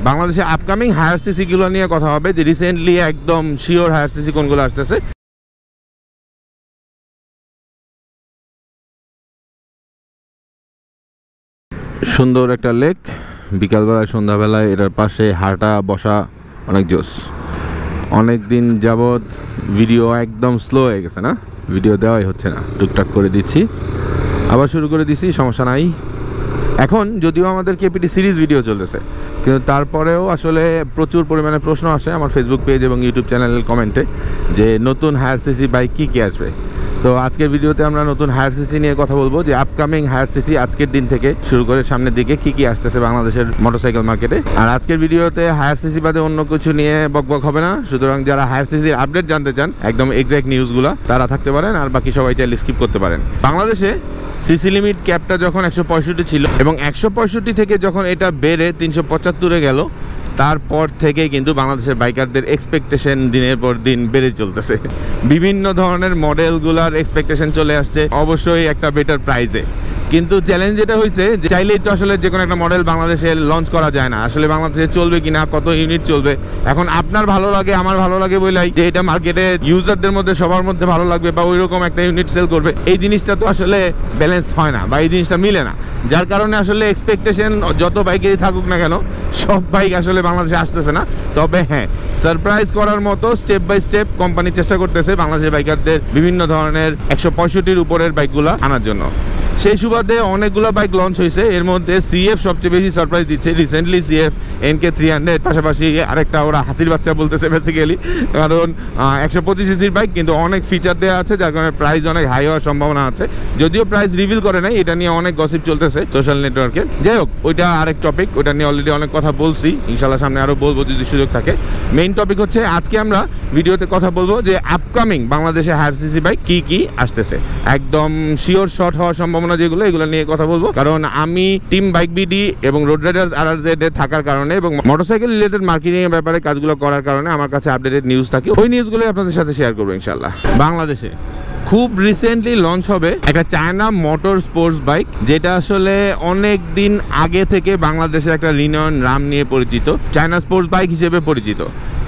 বাংলাদেশে upcoming higher CC গুলো নিয়ে কথা হবে, যে রিসেন্টলি একদম শিওর হায়ার সিসি কোনগুলো আসতেছে। সুন্দর একটা লেক, বিকালবেলায় সন্ধ্যাবেলায় এটার পাশে হাঁটা বসা অনেক জোস। অনেক দিন যাবৎ ভিডিও একদম স্লো হয়ে গেছে না, ভিডিও দেওয়াই হচ্ছে না, টুকটাক করে দিচ্ছি, আবার শুরু করে দিচ্ছি, সমস্যা নাই। এখন যদিও আমাদের কেপিটি সিরিজ ভিডিও চলতেছে, কিন্তু তারপরেও আসলে প্রচুর পরিমাণে প্রশ্ন আসে আমার ফেসবুক পেজ এবং ইউটিউব চ্যানেলের কমেন্টে যে নতুন হায়ার সিসি বাইক কী আসবে। তো আজকের ভিডিওতে আমরা নতুন হায়ার সিসি নিয়ে কথা বলবো, যে আপকামিং হায়ার সিসি আজকের দিন থেকে শুরু করে সামনের দিকে কী আসতেছে বাংলাদেশের মোটরসাইকেল মার্কেটে। আর আজকের ভিডিওতে হায়ার সিসি বাদে অন্য কিছু নিয়ে বকবক হবে না, সুতরাং যারা হায়ার সিসির আপডেট জানতে চান একদম এক্সাক্ট নিউজগুলো তারা থাকতে পারেন, আর বাকি সবাই চাইলে স্কিপ করতে পারেন। বাংলাদেশে সিসি লিমিট ক্যাপটা যখন 165 ছিল এবং 165 থেকে যখন এটা বেড়ে 375-এ গেল, তারপর থেকে কিন্তু বাংলাদেশের বাইকারদের এক্সপেকটেশন দিনের পর দিন বেড়ে চলতেছে। বিভিন্ন ধরনের মডেলগুলোর এক্সপেকটেশন চলে আসছে, অবশ্যই একটা বেটার প্রাইসে। কিন্তু চ্যালেঞ্জ যেটা হয়েছে যে চাইলেই তো আসলে যে কোনো একটা মডেল বাংলাদেশে লঞ্চ করা যায় না, আসলে বাংলাদেশে চলবে কিনা, কত ইউনিট চলবে। এখন আপনার ভালো লাগে, আমার ভালো লাগে বলেই যে এটা মার্কেটে ইউজারদের মধ্যে সবার মধ্যে ভালো লাগবে বা ওই রকম একটা ইউনিট সেল করবে, এই জিনিসটা তো আসলে ব্যালেন্স হয় না বা এই জিনিসটা মিলে না। যার কারণে আসলে এক্সপেকটেশন যত বাইকেরই থাকুক না কেন, সব বাইক আসলে বাংলাদেশে আসতেছে না। তবে হ্যাঁ, সারপ্রাইজ করার মতো স্টেপ বাই স্টেপ কোম্পানি চেষ্টা করতেছে বাংলাদেশের বাইকারদের বিভিন্ন ধরনের 165-র উপরের বাইকগুলো আনার জন্য। সেই সুবাদে অনেকগুলো বাইক লঞ্চ হয়েছে, এর মধ্যে সিএফ সবচেয়ে বেশি সারপ্রাইজ দিচ্ছে। রিসেন্টলি সিএফ NK300, পাশাপাশি আরেকটা ওরা হাতির বাচ্চা বলতেছে বেসিক্যালি, কারণ 125 সিসির বাইক কিন্তু অনেক ফিচার দেওয়া আছে, যার কারণে প্রাইস অনেক হাই হওয়ার সম্ভাবনা আছে। যদিও প্রাইস রিভিল করে নাই, এটা নিয়ে অনেক গসিপ চলতেছে সোশ্যাল নেটওয়ার্কে। যাই হোক, ওইটা আরেক টপিক, ওইটা নিয়ে অলরেডি অনেক কথা বলছি, ইনশাল্লাহ সামনে আরও বলবো যদি সুযোগ থাকে। মেইন টপিক হচ্ছে আজকে আমরা ভিডিওতে কথা বলবো যে আপকামিং বাংলাদেশে হায়ার সিসি বাইক কি আসতেছে, একদম শিওর শর্ট হওয়ার সম্ভাবনা যেগুলো, এগুলো নিয়ে কথা বলবো। কারণ আমি টিম বাইক বিডি এবং রোড রাইডার্স RRZ এ থাকার কারণে এবং মোটরসাইকেল রিলেটেড মার্কেটিং এর ব্যাপারে কাজগুলো করার কারণে আমার কাছে আপডেটেড নিউজ থাকে, ওই নিউজগুলো আপনাদের সাথে শেয়ার করবো ইনশাল্লাহ। বাংলাদেশে খুব রিসেন্টলি লঞ্চ হবে একটা চায়না মোটর স্পোর্টস বাইক, যেটা আসলে অনেক দিন আগে থেকে বাংলাদেশের একটা রিনোন নাম নিয়ে পরিচিত, চায়না স্পোর্টস বাইক হিসেবে পরিচিত।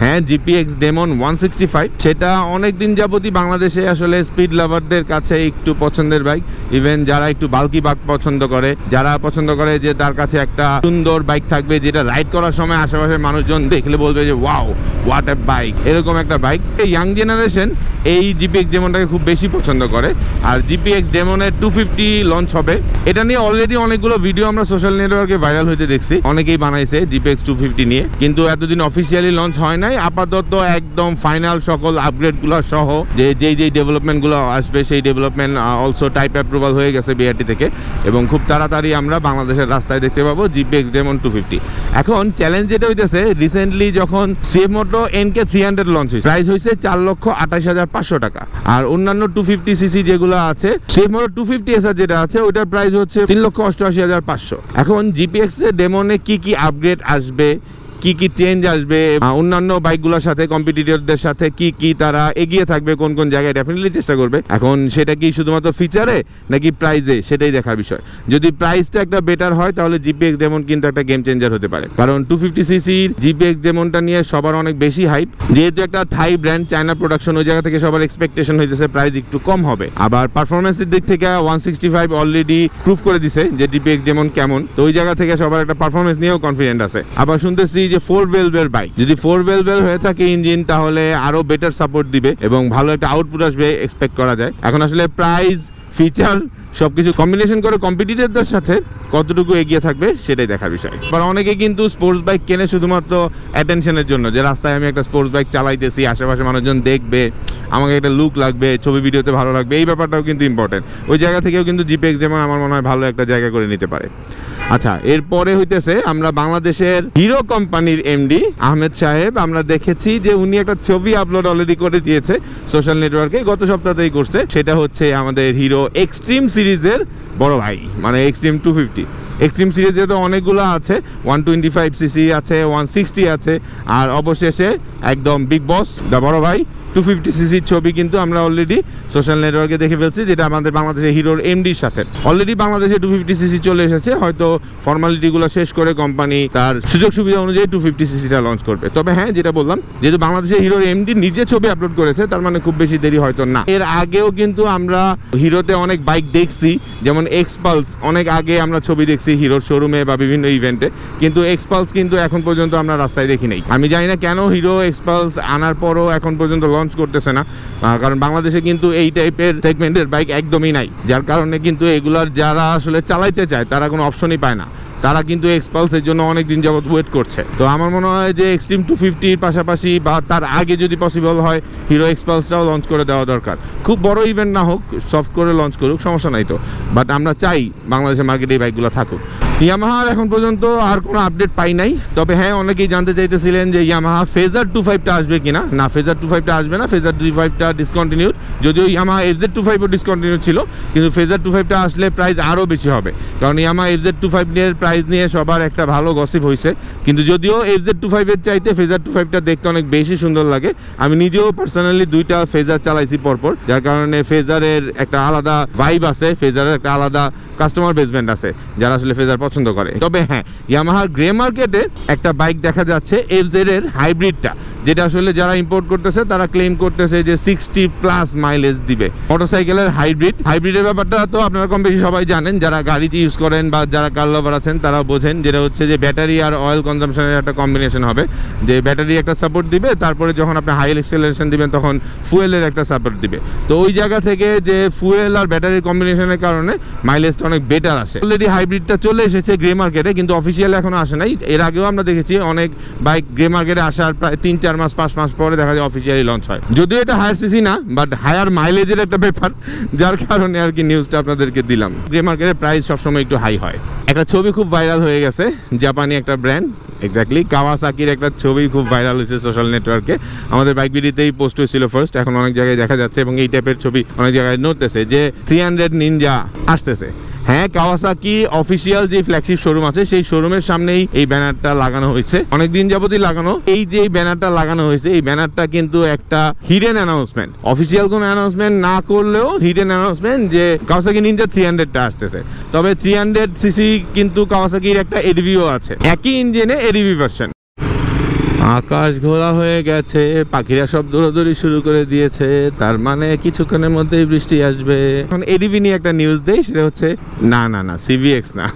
হ্যাঁ, GPX Demon 165, সেটা অনেক দিন যাবতই বাংলাদেশে আসলে স্পিড লাভারদের কাছে একটু পছন্দের বাইক। ইভেন যারা একটু বাল্কি বাইক পছন্দ করে, যারা পছন্দ করে যে তার কাছে একটা সুন্দর বাইক থাকবে যেটা রাইড করার সময় আশেপাশের মানুষজন দেখলে বলবে যে ওয়াও হোয়াট এ বাইক, এরকম একটা বাইক। ইয়াং জেনারেশন এই GPX Demonটাকে খুব বেশি পছন্দ করে। আর GPX Demonএর 250 লঞ্চ হবে, এটা নিয়ে অলরেডি অনেকগুলো ভিডিও আমরা সোশ্যাল নেটওয়ার্কে ভাইরাল হইতে দেখছি, অনেকেই বানাইছে GPX 250 নিয়ে, কিন্তু এতদিন অফিসিয়ালি লঞ্চ হয় নাই। আপাতত একদম ফাইনাল সকল আপগ্রেডগুলো সহ যেই ডেভেলপমেন্টগুলো আসবে, সেই ডেভেলপমেন্ট অলসো টাইপ অ্যাপ্রুভাল হয়ে গেছে BRT থেকে, এবং খুব তাড়াতাড়ি আমরা বাংলাদেশের রাস্তায় দেখতে পাবো GPX Demon 250। এখন চ্যালেঞ্জ যেটা হইতেছে, রিসেন্টলি যখন CF Moto NK300 লঞ্চ হয়েছে, প্রাইস হয়েছে 4,28,500 টাকা। আর অন্যান্য 250 সিসি যেগুলো আছে, CF Moto 250 SR যেটা আছে, ওইটার প্রাইস হচ্ছে 3,88,500। এখন GPX Demonএ কি আপগ্রেড আসবে, কি চেঞ্জ আসবে, অন্যান্য বাইকগুলোর সাথে কম্পিটিটরদের সাথে কি তারা এগিয়ে থাকবে, কোন জায়গায় ডেফিনেটলি চেষ্টা করবে। এখন সেটা কি শুধুমাত্র ফিচারে নাকি প্রাইসে, সেটাই দেখার বিষয়। যদি প্রাইসটা একটা বেটার হয় তাহলে GPX Demon কিন্তু একটা গেম চেঞ্জার হতে পারে, কারণ 250 সিসির GPX Demonটা নিয়ে সবার অনেক বেশি হাইপ, যেহেতু একটা থাই ব্র্যান্ড, চায়না প্রোডাকশন, ওই জায়গা থেকে সবার এক্সপেকটেশন হইতেছে প্রাইস একটু কম হবে। আবার পারফরমেন্সের দিক থেকে 165 অলরেডি প্রুভ করে দিছে যে GPX Demon কেমন, তো ওই জায়গা থেকে সবার একটা পারফরমেন্স নিয়েও কনফিডেন্ট আছে। আবার শুনতেছি যে 4 ভেলভের বাইক, যদি 4 ভেলভের হয়ে থাকে ইঞ্জিন, তাহলে আরো বেটার সাপোর্ট দিবে এবং ভালো একটা আউটপুট আসবে এক্সপেক্ট করা যায়। এখন আসলে প্রাইস, ফিচার সবকিছু কম্বিনেশন করে কম্পিটিটরদের সাথে কতটুকু এগিয়ে থাকবে সেটাই দেখার বিষয়। আবার অনেকে কিন্তু স্পোর্টস বাইক কেনে শুধুমাত্র অ্যাটেনশনের জন্য, যে রাস্তায় আমি একটা স্পোর্টস বাইক চালাইতেছি, আশেপাশে মানুষজন দেখবে, আমাকে একটা লুক লাগবে, ছবি ভিডিওতে ভালো লাগবে, এই ব্যাপারটাও কিন্তু ইম্পর্টেন্ট। ওই জায়গা থেকেও কিন্তু GPX Demon আমার মনে হয় ভালো একটা জায়গা করে নিতে পারে। আচ্ছা, এরপরে হইতেছে আমরা বাংলাদেশের হিরো কোম্পানির MD আহমেদ সাহেব, আমরা দেখেছি যে উনি একটা ছবি আপলোড অলরেডি করে দিয়েছে সোশ্যাল নেটওয়ার্কে, গত সপ্তাহতেই করছে। সেটা হচ্ছে আমাদের হিরো এক্সট্রিম সিরিজের বড় ভাই, মানে এক্সট্রিম 250। এক্সট্রিম সিরিজে তো অনেকগুলো আছে, 125cc আছে, 160 আছে, আর অবশেষে একদম বিগ বস দা বড় ভাই 250cc ছবি কিন্তু আমরা অলরেডি সোশ্যাল নেটওয়ার্কে দেখে ফেলছি, যেটা আমাদের বাংলাদেশের হিরোর এমডির সাথে। অলরেডি বাংলাদেশে 250cc চলে এসেছে, হয়তো ফর্মালিটিগুলো শেষ করে কোম্পানি তার সুযোগ সুবিধা অনুযায়ী 250cc-টা লঞ্চ করবে। তবে হ্যাঁ, যেটা বললাম, যেহেতু বাংলাদেশের হিরোর এমডি নিজে ছবি আপলোড করেছে, তার মানে খুব বেশি দেরি হয়তো না। এর আগেও কিন্তু আমরা হিরোতে অনেক বাইক দেখছি, যেমন এক্সপালস, অনেক আগে আমরা ছবি দেখছি হিরোর শোরুমে বা বিভিন্ন ইভেন্টে, কিন্তু এক্সপালস কিন্তু এখন পর্যন্ত আমরা রাস্তায় দেখি নাই। আমি জানি না কেন হিরো এক্সপালস আনার পরও এখন পর্যন্ত লঞ্চ করতেছে না, কারণ বাংলাদেশে কিন্তু এই টাইপের সেগমেন্টের বাইক একদমই নাই, যার কারণে কিন্তু এগুলার যারা আসলে চালাইতে চায় তারা কোনো অপশনই পায় না। তারা কিন্তু এক্সপালসের জন্য অনেক দিন যাবত ওয়েট করছে। তো আমার মনে হয় যে এক্সট্রিম 250-র পাশাপাশি বা তার আগে যদি পসিবল হয়, হিরো এক্সপালসটাও লঞ্চ করে দেওয়া দরকার। খুব বড় ইভেন্ট না হোক, সফট করে লঞ্চ করুক, সমস্যা নাই তো, বাট আমরা চাই বাংলাদেশের মার্কেটে এই বাইকগুলো থাকুক। ইয়ামাহার এখন পর্যন্ত আর কোনো আপডেট পাই নাই। তবে হ্যাঁ, অনেকেই জানতে চাইতেছিলেন যে ইয়ামাহা ফেজার 25টা আসবে কিনা। না, ফেজার 25টা আসবে না, ফেজার 25টা ডিসকন্টিনিউড। যদিও ইয়ামাহা FZ25ও ডিসকন্টিনিউড ছিল, কিন্তু ফেজার 25টা আসলে প্রাইস আরও বেশি হবে, কারণ ইয়ামাহা FZ25 এর প্রাইস নিয়ে সবার একটা ভালো গসিপ হয়েছে। কিন্তু যদিও FZ25 চাইতে ফেজার 25টা দেখতে অনেক বেশি সুন্দর লাগে। আমি নিজেও পার্সোনালি 2টা ফেজার চালাইছি পরপর, যার কারণে ফেজারের একটা আলাদা ভাইব আছে, ফেজারের একটা আলাদা কাস্টমার বেসমেন্ট আছে যারা আসলে ফেজার পছন্দ করে। তবে হ্যাঁ, ইয়ামাহার গ্রে মার্কেটে একটা বাইক দেখা যাচ্ছে FZ এর হাইব্রিডটা, যেটা আসলে যারা ইম্পোর্ট করতেছে তারা ক্লেম করতেছে যে 60+ মাইলেজ দিবে। মোটরসাইকেলের হাইব্রিডের ব্যাপারটা তো আপনারা কম বেশি সবাই জানেন, যারা গাড়িতে ইউজ করেন বা যারা কার লাভার আছেন তারাও বোঝেন, যেটা হচ্ছে যে ব্যাটারি আর অয়েল কনজাম্পশনের একটা কম্বিনেশন হবে, যে ব্যাটারি একটা সাপোর্ট দিবে, তারপরে যখন আপনি হাই এক্সেলারেশন দিবেন তখন ফুয়েলের একটা সাপোর্ট দিবে। তো ওই জায়গা থেকে যে ফুয়েল আর ব্যাটারির কম্বিনেশনের কারণে মাইলেজটা অনেক বেটার আসে। অলরেডি হাইব্রিডটা চলে এসেছে গ্রে মার্কেটে, কিন্তু অফিসিয়ালি এখনো আসে নাই। এর আগেও আমরা দেখেছি অনেক বাইক গ্রে মার্কেটে আসার প্রায় 3-4 মাস 5 মাস পরে দেখা যায় অফিসিয়ালি লঞ্চ হয়। যদিও এটা হায়ার সিসি না, বাট হায়ার মাইলেজের একটা ব্যাপার, যার কারণে আর কি নিউজটা আপনাদেরকে দিলাম। গ্রে মার্কেটের প্রাইস সবসময় একটু হাই হয়। একটা ছবি খুব ভাইরাল হয়ে গেছে, জাপানি একটা ব্র্যান্ড, এক্স্যাক্টলি কাওয়াসাকির একটা ছবি খুব ভাইরাল হয়েছে সোশ্যাল নেটওয়ার্কে। আমাদের বাইক ভিডিওতেই পোস্ট হয়েছিল ফার্স্ট, এখন অনেক জায়গায় দেখা যাচ্ছে এবং এই টাইপের ছবি অনেক জায়গায় নড়তেছে যে 300 নিনজা আসতেছে। হ্যাঁ, কাওয়াসাকি অফিসিয়াল যে ফ্ল্যাগশিপ শোরুম আছে সেই শোরুমের সামনেই এই ব্যানারটা লাগানো হয়েছে, অনেকদিন যাবতই লাগানো। এই যে ব্যানারটা লাগানো হয়েছে, এই ব্যানারটা কিন্তু একটা হিডেন অ্যানাউন্সমেন্ট, অফিসিয়াল কোনো অ্যানাউন্সমেন্ট না করলেও হিডেন অ্যানাউন্সমেন্ট যে কাওয়াসাকি নিনজা 300টা আসতেছে। তবে 300cc কিন্তু কাওয়াসাকির একটা এডিভিও আছে, একই ইঞ্জিনে এডিভি ভার্সন। আকাশ ঘোলা হয়ে গেছে, পাখিরা সব দৌড়াদৌড়ি শুরু করে দিয়েছে, তার মানে কিছুক্ষণের মধ্যেই বৃষ্টি আসবে। এখন এডিভি নিয়ে একটা নিউজ দেই, সেটা হচ্ছে না CVX না,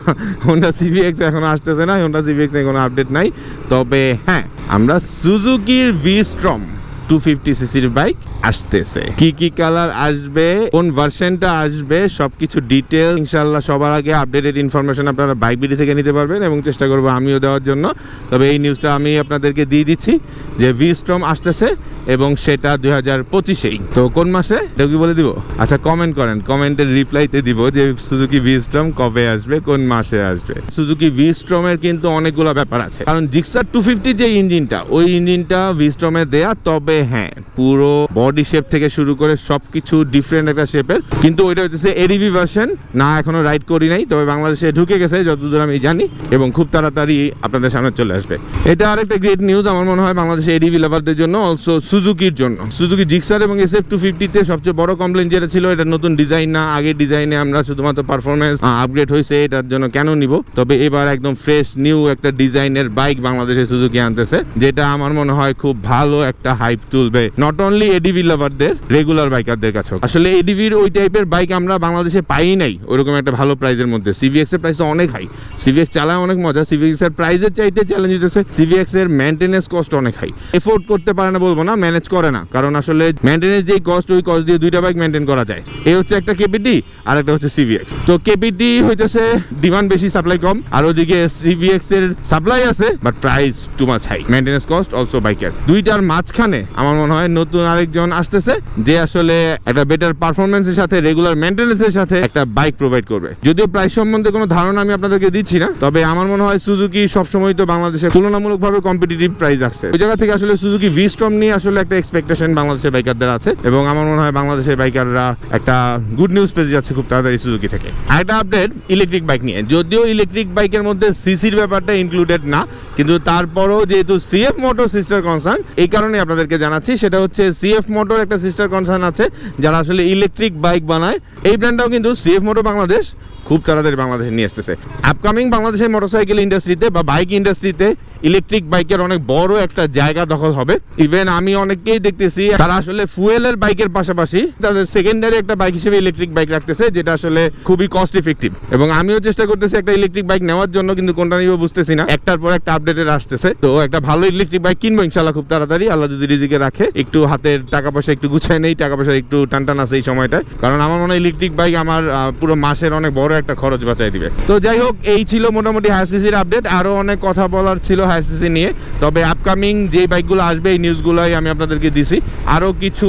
হোন্ডা CVX এখনো আসতেছে না, হোন্ডা CVX নিয়ে কোনো আপডেট নাই। তবে হ্যাঁ, আমরা সুজুকির V-Strom 250cc বাইক আসতেছে। কি কালার আসবে, কোন ভার্সনটা আসবে, সবকিছু ডিটেল ইনশাআল্লাহ সবার আগে আপডেটেড ইনফরমেশন আপনারা বাইক বিডি থেকে নিতে পারবেন, এবং চেষ্টা করবো আমিও দেওয়ার জন্য। তবে এই নিউজটা আমি আপনাদেরকে দিয়ে দিচ্ছি যে V-Strom আসতেছে, এবং সেটা 2025-এই। তো কোন মাসে এটা কি বলে দিব? আচ্ছা, কমেন্ট করেন, কমেন্টের রিপ্লাইতে দিব যে সুজুকি V-Strom কবে আসবে, কোন মাসে আসবে। সুজুকি V-Strom এর কিন্তু অনেকগুলো ব্যাপার আছে, কারণ জিক্সার 250 যে ইঞ্জিনটা, ওই ইঞ্জিনটা V-Strom এ দেয়া। তবে হ্যাঁ, পুরো বডি শেপ থেকে শুরু করে সবকিছু ডিফারেন্ট একটা শেপের, কিন্তু ওইটা হচ্ছে এডিভি ভার্সন না, এখনো রাইড করি নাই। তবে বাংলাদেশে ঢুকে গেছে যতদূর আমি জানি, এবং খুব তাড়াতাড়ি আপনাদের সামনে চলে আসবে। এটা আরেকটা গ্রেট নিউজ আমার মনে হয় বাংলাদেশে এডিভি লাভারদের জন্য, অলসো সুজুকির জন্য। সুজুকি জিক্সার এবং SF250-তে সবচেয়ে বড় কমপ্লেন যেটা ছিল, এটা নতুন ডিজাইন না, আগের ডিজাইনে আমরা শুধুমাত্র পারফরমেন্স আপগ্রেড হয়েছে, এটার জন্য কেন নিব। তবে এবার একদম ফ্রেশ নিউ একটা ডিজাইনের বাইক বাংলাদেশে সুজুকি আনতেছে, যেটা আমার মনে হয় খুব ভালো একটা হাইপ তুলবে, নট অনলি এডিভি লাভারদের, রেগুলার বাইকারদের কাছেও। আসলে এডিভির ওই টাইপের বাইক আমরা বাংলাদেশে পাই নাই ওইরকম একটা ভালো প্রাইসের মধ্যে। CVX এর প্রাইস অনেক হাই, CVX চালায় অনেক মজা। CVX এর প্রাইসের চাইতে চ্যালেঞ্জ হচ্ছে CVX এর মেইনটেনেন্স কস্ট অনেক হাই। এফোর্ড করতে পারে না বলবো না, ম্যানেজ করে না, কারণ আসলে মেইনটেনেন্স যেই কস্ট, ওই কস্ট দিয়ে দুইটা বাইক মেইনটেইন করা যায়। এই হচ্ছে একটা KPT আর একটা হচ্ছে CVX। তো KPT হইতেছে ডিমান্ড বেশি, সাপ্লাই কম, আর ওদিকে CVX এর সাপ্লাই আছে but price too much high, maintenance cost also বাইকের। দুইটার মাঝখানে আমার মনে হয় নতুন আরেকজন আসতেছে যে আসলে একটা বেটার পারফরমেন্সের সাথে রেগুলার মেইনটেনেন্সের সাথে একটা বাইক প্রোভাইড করবে। যদিও প্রাইস সম্বন্ধে কোনো ধারণা আমি আপনাদেরকে দিচ্ছি না, তবে আমার মনে হয় সুজুকি সবসময় তো বাংলাদেশে তুলনামূলকভাবে কম্পিটিটিভ প্রাইস আছে। ওই জায়গা থেকে আসলে সুজুকি ভি-স্টর্ম নিয়ে আসলে একটা এক্সপেকটেশন বাংলাদেশের বাইকারদের আছে এবং আমার মনে হয় বাংলাদেশের বাইকাররা একটা গুড নিউজ পেয়ে যাচ্ছে খুব তাড়াতাড়ি সুজুকি থেকে। আরেকটা আপডেট ইলেকট্রিক বাইক নিয়ে, যদিও ইলেকট্রিক বাইকের মধ্যে সিসির ব্যাপারটা ইনক্লুডেড না, কিন্তু তারপরও যেহেতু সিএফ মোটর সিস্টার কনসার্ন, এই কারণে আপনাদেরকে জানাচ্ছি। সেটা হচ্ছে সিএফ মোটর একটা সিস্টার কনসার্ন আছে যারা আসলে ইলেকট্রিক বাইক বানায়। এই ব্র্যান্ডটাও কিন্তু সিএফ মোটর বাংলাদেশ খুব তাড়াতাড়ি বাংলাদেশে নিয়ে আসতেছে। আপকামিং বাংলাদেশের মোটরসাইকেল ইন্ডাস্ট্রিতে বা বাইক ইন্ডাস্ট্রিতে ইলেকট্রিক বাইকের অনেক বড় একটা জায়গা দখল হবে। ইভেন আমি অনেককেই দেখতেছি তারা আসলে ফুয়েলের বাইকের পাশাপাশি তাদের সেকেন্ডারি একটা বাইক হিসেবে ইলেকট্রিক বাইক রাখতেছে, যেটা আসলে খুবই কস্ট ইফেক্টিভ। এবং আমিও চেষ্টা করতেছি একটা ইলেকট্রিক বাইক নেওয়ার জন্য, কিন্তু কোনটা নিব বুঝতেছি না। একটার পর একটা আপডেটের আসতেছে, তো একটা ভালো ইলেকট্রিক বাইক কিনবো ইনশাল্লাহ খুব তাড়াতাড়ি, আল্লাহ যদি রিজিকে রাখে। একটু হাতের টাকা পয়সা একটু গুছায় নেই, টাকা পয়সা একটু টানটান আছে এই সময়টায়, কারণ আমার মনে হয় ইলেকট্রিক বাইক আমার পুরো মাসের অনেক বড় একটা খরচ বাঁচাই দিবে। তো যাই হোক, এই ছিল মোটামুটি হায়ার আপডেট। আরো অনেক কথা বলার ছিল হায়ার নিয়ে, তবে আপকামিং যে বাইকগুলো আসবে এই নিউজগুলোই আমি আপনাদেরকে দিছি। আরও কিছু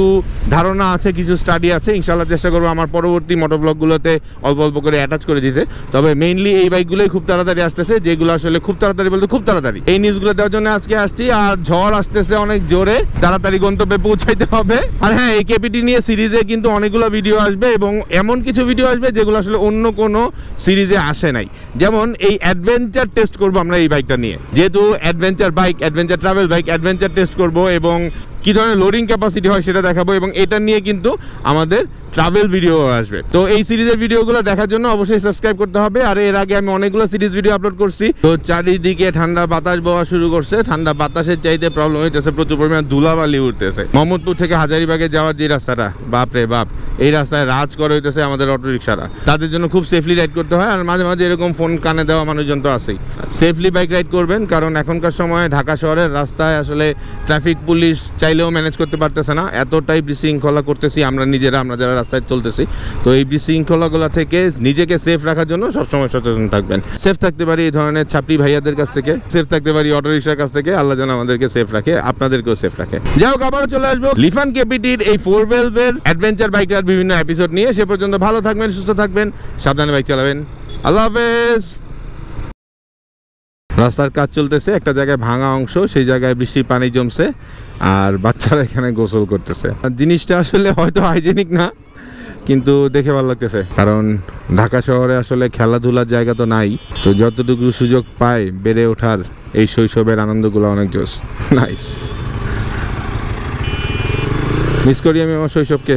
ধারণা আছে, কিছু স্টাডি আছে, ইনশাল্লাহ চেষ্টা করবো আমার পরবর্তী মোটরব্লগগুলোতে অল্প অল্প করে অ্যাটাচ করে দিতে। তবে মেইনলি এই বাইকগুলোই খুব তাড়াতাড়ি আসতেছে, যেগুলো আসলে খুব তাড়াতাড়ি বলতে খুব তাড়াতাড়ি। এই নিউজগুলো দেওয়ার জন্য আজকে আসছি। আর ঝড় আসতেছে অনেক জোরে, তাড়াতাড়ি গন্তব্যে পৌঁছাইতে হবে। আর হ্যাঁ, এই কেপিটি নিয়ে সিরিজে কিন্তু অনেকগুলো ভিডিও আসবে এবং এমন কিছু ভিডিও আসবে যেগুলো আসলে অন্য কোনো সিরিজে আসে নাই। যেমন এই অ্যাডভেঞ্চার টেস্ট করবো আমরা এই বাইকটা নিয়ে, যেহেতু adventure bike, adventure travel bike, adventure test করব এবং কি ধরনের লোডিং ক্যাপাসিটি হয় সেটা দেখাবো, এবং এটা নিয়ে কিন্তু আমাদের ট্রাভেল ভিডিও আসবে। তো এই সিরিজের ভিডিওগুলো দেখার জন্য অবশ্যই সাবস্ক্রাইব করতে হবে। আর এর আগে আমি অনেকগুলো সিরিজ ভিডিও আপলোড করছি। তো চারিদিকে ঠান্ডা বাতাস বওয়া শুরু করছে, ঠান্ডা বাতাসের চাইতে প্রবলেম হইতেছে, প্রচুর পরিমাণে ধুলাবালি উঠতেছে। মোহাম্মদপুর থেকে হাজারীবাগে যাওয়ার যে রাস্তাটা, বাপ রে বাপ, এই রাস্তায় রাজ করে হইতেছে আমাদের অটো রিক্সারা। তাদের জন্য খুব সেফলি রাইড করতে হয়। আর মাঝে মাঝে এরকম ফোন কানে দেওয়া মানুষজন তো আছেই। সেফলি বাইক রাইড করবেন, কারণ এখনকার সময় ঢাকা শহরের রাস্তায় আসলে ট্রাফিক পুলিশ চাইলেও ম্যানেজ করতে পারতেছে না, এতটাই বিশৃঙ্খলা করতেছি আমরা নিজেরা, আমরা যারা রাস্তায় চলতেছি। তো এই বিশৃঙ্খলাগুলো থেকে নিজেকে সেফ রাখার জন্য সবসময় সচেতন থাকবেন। সেফ থাকতে পারি এই ধরনের ছাপড়ি ভাইয়াদের কাছ থেকে, সেফ থাকতে পারি অটো রিক্সার কাছ থেকে। আল্লাহ যেন আমাদেরকে সেফ রাখে, আপনাদেরকেও সেফ রাখে। যাই হোক, আবারও চলে আসবো লিফান কেপিটির এই 4-wheeler অ্যাডভেঞ্চার বাইকটার বিভিন্ন এপিসোড নিয়ে। সে পর্যন্ত ভালো থাকবেন, সুস্থ থাকবেন, সাবধানে বাইক চালাবেন। আল্লাহ হাফেজ। রাস্তার কাজ চলতেছে, একটা জায়গায় ভাঙা অংশ, সেই জায়গায় বৃষ্টির পানি জমছে আর বাচ্চারা এখানে গোসল করতেছে। জিনিসটা আসলে হয়তো হাইজেনিক না, কিন্তু দেখে ভালো লাগতেছে, কারণ ঢাকা শহরে আসলে খেলাধুলার জায়গা তো নাই। তো যতটুকু সুযোগ পায় বেড়ে ওঠার এই শৈশবের আনন্দগুলো অনেক জোস, নাইস। মিস করি আমি আমার শৈশবকে।